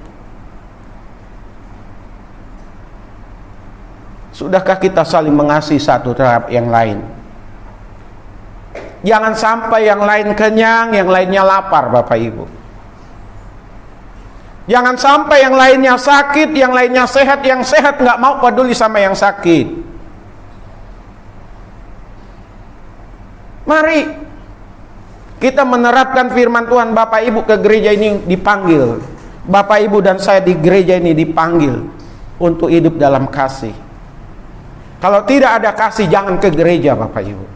Sudahkah kita saling mengasihi satu terhadap yang lain? Jangan sampai yang lain kenyang, yang lainnya lapar Bapak Ibu. Jangan sampai yang lainnya sakit, yang lainnya sehat, yang sehat nggak mau peduli sama yang sakit. Mari kita menerapkan firman Tuhan. Bapak Ibu ke gereja ini dipanggil Bapak Ibu dan saya di gereja ini dipanggil untuk hidup dalam kasih. Kalau tidak ada kasih, jangan ke gereja Bapak Ibu.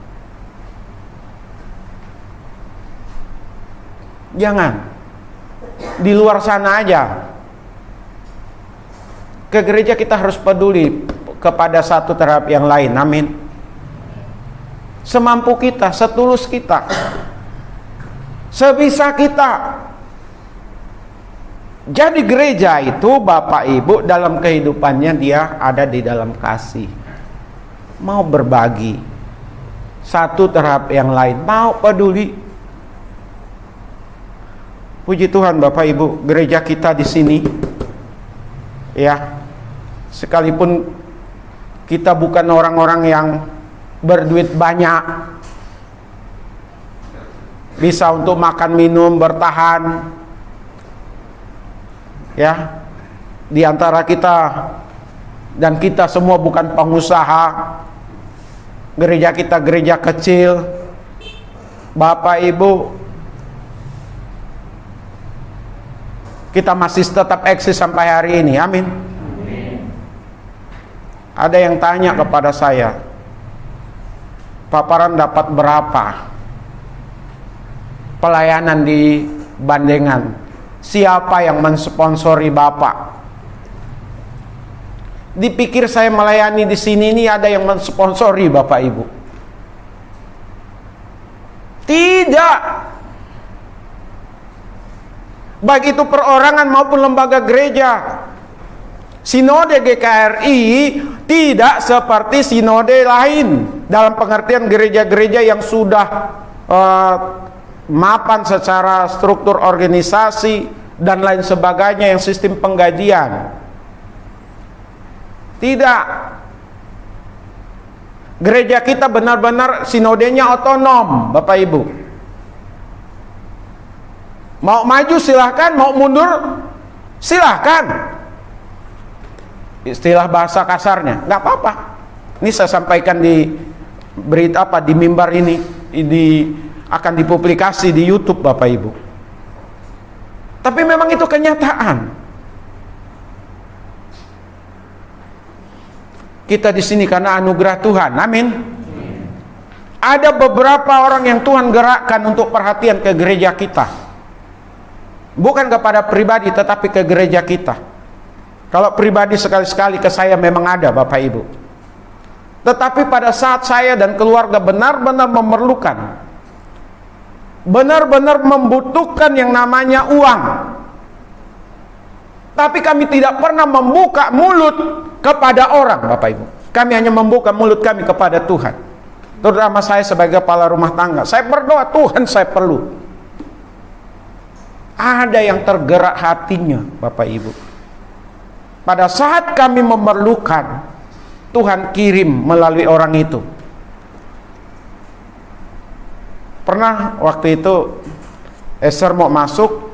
Jangan. Di luar sana aja. Ke gereja kita harus peduli kepada satu terhadap yang lain. Amin. Semampu kita, setulus kita, sebisa kita. Jadi gereja itu Bapak Ibu dalam kehidupannya dia ada di dalam kasih. Mau berbagi satu terhadap yang lain, mau peduli. Puji Tuhan Bapak Ibu, gereja kita di sini ya, sekalipun kita bukan orang-orang yang berduit banyak, bisa untuk makan minum bertahan, ya, di antara kita dan kita semua bukan pengusaha. Gereja kita gereja kecil. Bapak Ibu, kita masih tetap eksis sampai hari ini. Amin. Ada yang tanya kepada saya, Pak Paran dapat berapa pelayanan di Bandengan? Siapa yang mensponsori Bapak? Dipikir saya melayani di sini ini ada yang mensponsori Bapak Ibu? Tidak. Baik itu perorangan maupun lembaga gereja. Sinode GKRI tidak seperti sinode lain dalam pengertian gereja-gereja yang sudah mapan secara struktur organisasi dan lain sebagainya, yang sistem penggajian. Tidak. Gereja kita benar-benar sinodenya otonom, Bapak Ibu. Mau maju silahkan, mau mundur silahkan. Istilah bahasa kasarnya, nggak apa-apa. Ini saya sampaikan di berita di mimbar ini, akan dipublikasi di YouTube Bapak Ibu. Tapi memang itu kenyataan. Kita di sini karena anugerah Tuhan. Amin. Ada beberapa orang yang Tuhan gerakkan untuk perhatian ke gereja kita. Bukan kepada pribadi, tetapi ke gereja kita. Kalau pribadi sekali-sekali ke saya memang ada Bapak Ibu. Tetapi pada saat saya dan keluarga benar-benar memerlukan, benar-benar membutuhkan yang namanya uang, tapi kami tidak pernah membuka mulut kepada orang Bapak Ibu. Kami hanya membuka mulut kami kepada Tuhan. Terutama saya sebagai kepala rumah tangga, saya berdoa, Tuhan saya perlu. Ada yang tergerak hatinya Bapak Ibu. Pada saat kami memerlukan, Tuhan kirim melalui orang itu. Pernah waktu itu Esther mau masuk,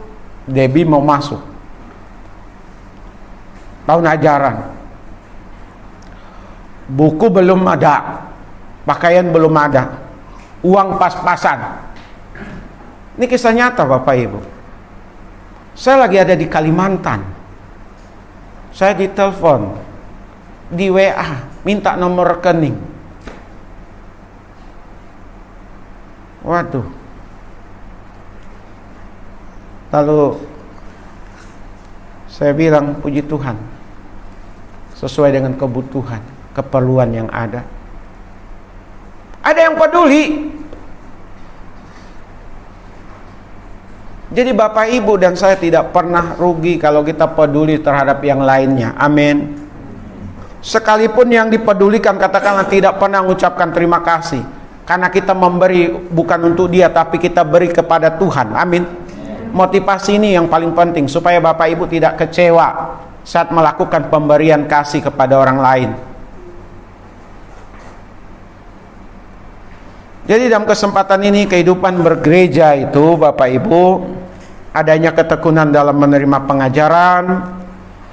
Debbie mau masuk. Tahun ajaran. Buku belum ada, pakaian belum ada, uang pas-pasan. Ini kisah nyata Bapak Ibu. Saya lagi ada di Kalimantan. Saya ditelepon di WA, minta nomor rekening. Waduh. Lalu saya bilang, puji Tuhan, sesuai dengan kebutuhan, keperluan yang ada. Ada yang peduli. Jadi Bapak Ibu dan saya tidak pernah rugi kalau kita peduli terhadap yang lainnya. Amin. Sekalipun yang dipedulikan katakanlah tidak pernah mengucapkan terima kasih, karena kita memberi bukan untuk dia, tapi kita beri kepada Tuhan. Amin. Motivasi ini yang paling penting, supaya Bapak Ibu tidak kecewa saat melakukan pemberian kasih kepada orang lain. Jadi dalam kesempatan ini, kehidupan bergereja itu Bapak Ibu, adanya ketekunan dalam menerima pengajaran,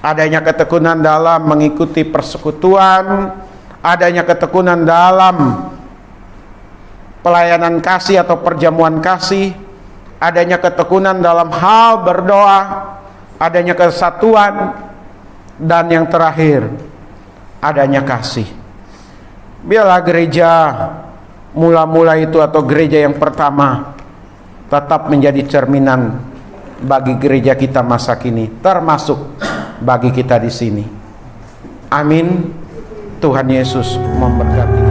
adanya ketekunan dalam mengikuti persekutuan, adanya ketekunan dalam pelayanan kasih atau perjamuan kasih, adanya ketekunan dalam hal berdoa, adanya kesatuan, dan yang terakhir adanya kasih. Biarlah gereja mula-mula itu atau gereja yang pertama tetap menjadi cerminan bagi gereja kita masa kini, termasuk bagi kita di sini. Amin. Tuhan Yesus memberkati.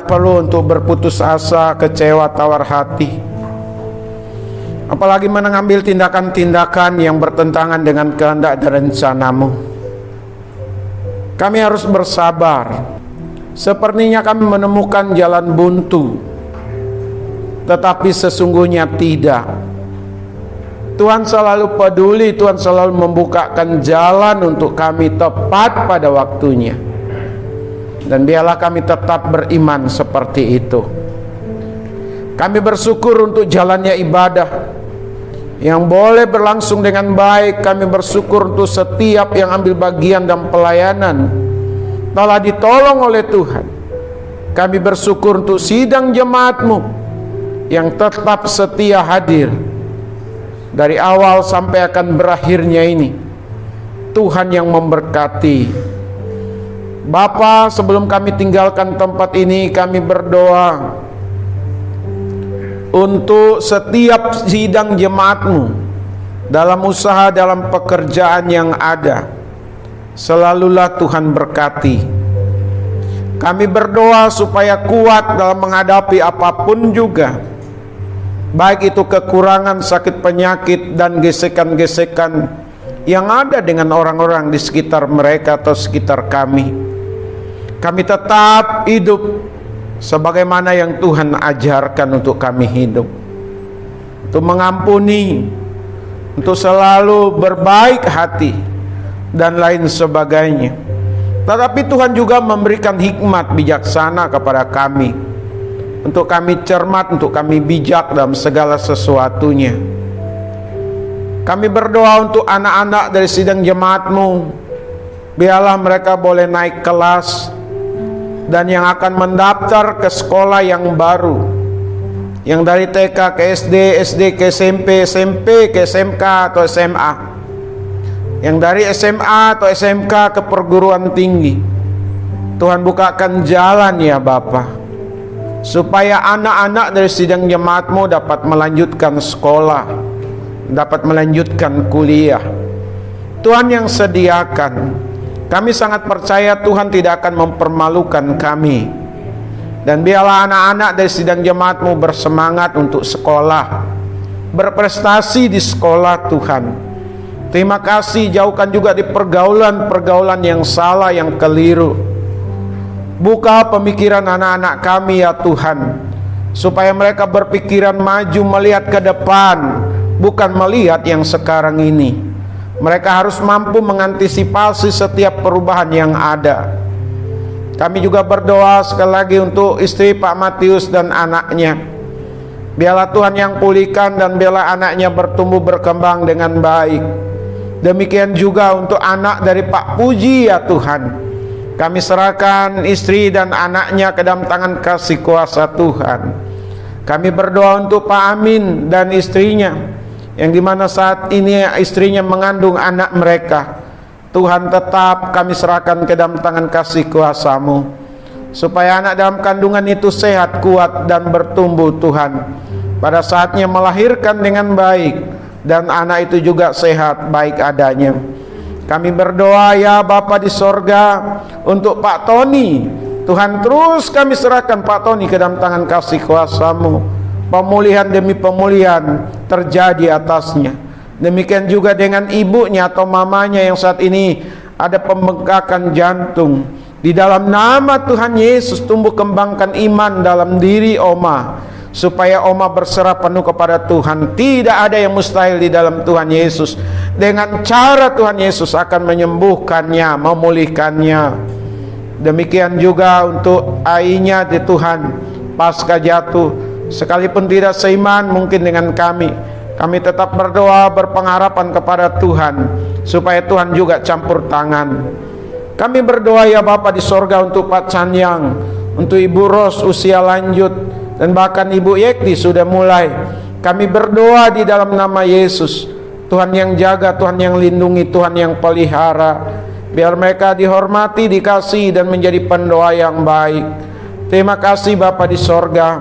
Perlu untuk berputus asa, kecewa, tawar hati, apalagi mengambil tindakan-tindakan yang bertentangan dengan kehendak dan rencanamu. Kami harus bersabar. Sepertinya kami menemukan jalan buntu, tetapi sesungguhnya tidak. Tuhan selalu peduli, Tuhan selalu membukakan jalan untuk kami tepat pada waktunya. Dan biarlah kami tetap beriman seperti itu. Kami bersyukur untuk jalannya ibadah yang boleh berlangsung dengan baik. Kami bersyukur untuk setiap yang ambil bagian dan pelayanan telah ditolong oleh Tuhan. Kami bersyukur untuk sidang jemaat-Mu yang tetap setia hadir dari awal sampai akan berakhirnya ini. Tuhan yang memberkati. Bapa, sebelum kami tinggalkan tempat ini, kami berdoa untuk setiap sidang jemaat-Mu dalam usaha, dalam pekerjaan yang ada. Selalulah Tuhan berkati. Kami berdoa supaya kuat dalam menghadapi apapun juga, baik itu kekurangan, sakit, penyakit, dan gesekan-gesekan yang ada dengan orang-orang di sekitar mereka atau sekitar kami. Kami tetap hidup sebagaimana yang Tuhan ajarkan untuk kami hidup, untuk mengampuni, untuk selalu berbaik hati, dan lain sebagainya. Tetapi Tuhan juga memberikan hikmat bijaksana kepada kami untuk kami cermat, untuk kami bijak dalam segala sesuatunya. Kami berdoa untuk anak-anak dari sidang jemaat-Mu, biarlah mereka boleh naik kelas, dan yang akan mendaftar ke sekolah yang baru, yang dari TK ke SD, SD ke SMP, SMP ke SMK atau SMA, yang dari SMA atau SMK ke perguruan tinggi. Tuhan bukakan jalan ya Bapa, supaya anak-anak dari sidang jemaat-Mu dapat melanjutkan sekolah, dapat melanjutkan kuliah. Tuhan yang sediakan. Kami sangat percaya Tuhan tidak akan mempermalukan kami. Dan biarlah anak-anak dari sidang jemaat-Mu bersemangat untuk sekolah, berprestasi di sekolah Tuhan. Terima kasih, jauhkan juga di pergaulan-pergaulan yang salah, yang keliru. Buka pemikiran anak-anak kami ya Tuhan, supaya mereka berpikiran maju, melihat ke depan, bukan melihat yang sekarang ini. Mereka harus mampu mengantisipasi setiap perubahan yang ada. Kami juga berdoa sekali lagi untuk istri Pak Matius dan anaknya. Biarlah Tuhan yang pulihkan, dan biarlah anaknya bertumbuh berkembang dengan baik. Demikian juga untuk anak dari Pak Puji ya Tuhan. Kami serahkan istri dan anaknya ke dalam tangan kasih kuasa Tuhan. Kami berdoa untuk Pak Amin dan istrinya, yang dimana saat ini istrinya mengandung anak mereka. Tuhan, tetap kami serahkan ke dalam tangan kasih kuasa-Mu, supaya anak dalam kandungan itu sehat, kuat, dan bertumbuh Tuhan, pada saatnya melahirkan dengan baik, dan anak itu juga sehat baik adanya. Kami berdoa ya Bapa di sorga untuk Pak Tony. Tuhan, terus kami serahkan Pak Tony ke dalam tangan kasih kuasa-Mu. Pemulihan demi pemulihan terjadi atasnya. Demikian juga dengan ibunya atau mamanya yang saat ini ada pembengkakan jantung. Di dalam nama Tuhan Yesus, tumbuh kembangkan iman dalam diri Oma, supaya Oma berserah penuh kepada Tuhan. Tidak ada yang mustahil di dalam Tuhan Yesus. Dengan cara Tuhan Yesus akan menyembuhkannya, memulihkannya. Demikian juga untuk ainya di Tuhan, pasca jatuh, sekalipun tidak seiman mungkin dengan kami tetap berdoa, berpengharapan kepada Tuhan, supaya Tuhan juga campur tangan. Kami berdoa ya Bapa di sorga untuk Pak Canyang, untuk Ibu Ros usia lanjut, dan bahkan Ibu Yekti sudah mulai. Kami berdoa di dalam nama Yesus, Tuhan yang jaga, Tuhan yang lindungi, Tuhan yang pelihara. Biar mereka dihormati, dikasih, dan menjadi pendoa yang baik. Terima kasih Bapa di sorga.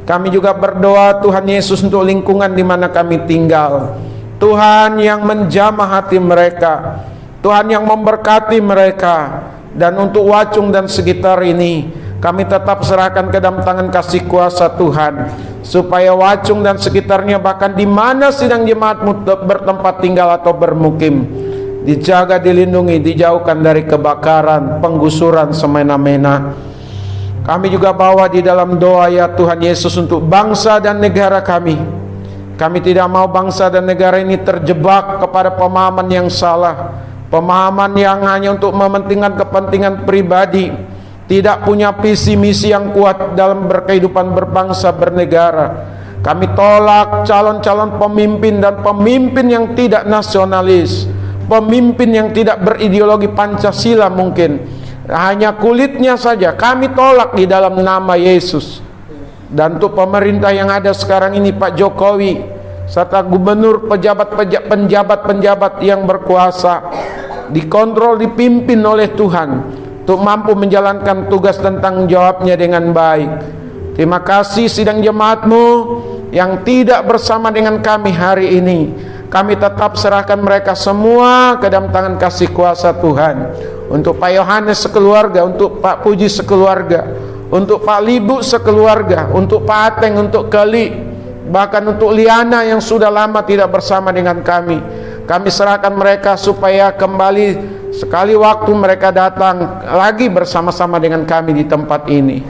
Kami juga berdoa Tuhan Yesus untuk lingkungan di mana kami tinggal. Tuhan yang menjamah hati mereka, Tuhan yang memberkati mereka. Dan untuk Wacung dan sekitar ini, kami tetap serahkan ke dalam tangan kasih kuasa Tuhan, supaya Wacung dan sekitarnya, bahkan di mana sidang jemaat-Mu bertempat tinggal atau bermukim, dijaga, dilindungi, dijauhkan dari kebakaran, penggusuran semena-mena. Kami juga bawa di dalam doa ya Tuhan Yesus untuk bangsa dan negara kami. Kami tidak mau bangsa dan negara ini terjebak kepada pemahaman yang salah, pemahaman yang hanya untuk mementingkan kepentingan pribadi, tidak punya visi misi yang kuat dalam berkehidupan berbangsa bernegara. Kami tolak calon-calon pemimpin dan pemimpin yang tidak nasionalis, pemimpin yang tidak berideologi Pancasila, mungkin hanya kulitnya saja. Kami tolak di dalam nama Yesus. Dan untuk pemerintah yang ada sekarang ini, Pak Jokowi serta gubernur, penjabat-penjabat yang berkuasa, dikontrol, dipimpin oleh Tuhan untuk mampu menjalankan tugas dan tanggung jawabnya dengan baik. Terima kasih sidang jemaat-Mu yang tidak bersama dengan kami hari ini. Kami tetap serahkan mereka semua ke dalam tangan kasih kuasa Tuhan. Untuk Pak Yohanes sekeluarga, untuk Pak Puji sekeluarga, untuk Pak Libu sekeluarga, untuk Pak Ateng, untuk Keli, bahkan untuk Liana yang sudah lama tidak bersama dengan kami. Kami serahkan mereka supaya kembali sekali waktu mereka datang lagi bersama-sama dengan kami di tempat ini.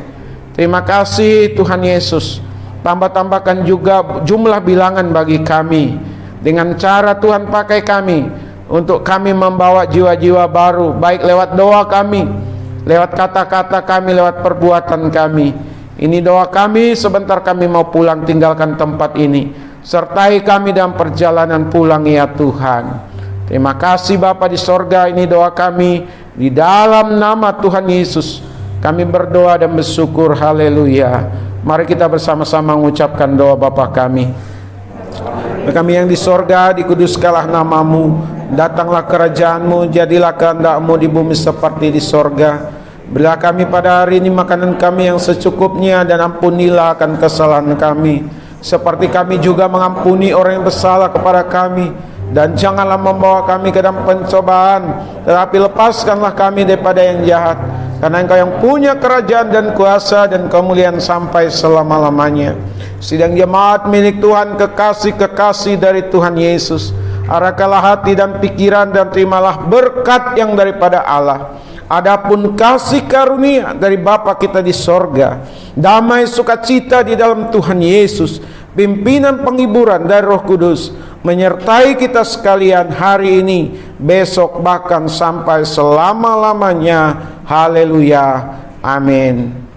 Terima kasih Tuhan Yesus. Tambah-tambahkan juga jumlah bilangan bagi kami, dengan cara Tuhan pakai kami untuk kami membawa jiwa-jiwa baru, baik lewat doa kami, lewat kata-kata kami, lewat perbuatan kami, Ini doa kami, sebentar kami mau pulang tinggalkan tempat ini. Sertai kami dalam perjalanan pulang ya Tuhan. Terima kasih Bapa di sorga, ini doa kami di dalam nama Tuhan Yesus. Kami berdoa dan bersyukur, haleluya. Mari kita bersama-sama mengucapkan doa Bapa kami. Kami yang di sorga, dikuduskanlah namamu, datanglah kerajaanmu, jadilah kehendakmu di bumi seperti di sorga. Berilah kami pada hari ini makanan kami yang secukupnya, dan ampunilah akan kesalahan kami, seperti kami juga mengampuni orang yang bersalah kepada kami. Dan janganlah membawa kami ke dalam pencobaan, tetapi lepaskanlah kami daripada yang jahat. Karena Engkau yang punya kerajaan dan kuasa dan kemuliaan sampai selama-lamanya. Sidang jemaat milik Tuhan, kekasih-kekasih dari Tuhan Yesus, arahkanlah hati dan pikiran dan terimalah berkat yang daripada Allah. Adapun kasih karunia dari Bapa kita di sorga, damai sukacita di dalam Tuhan Yesus, pimpinan penghiburan dari Roh Kudus, menyertai kita sekalian hari ini, besok, bahkan sampai selama-lamanya. Haleluya. Amin.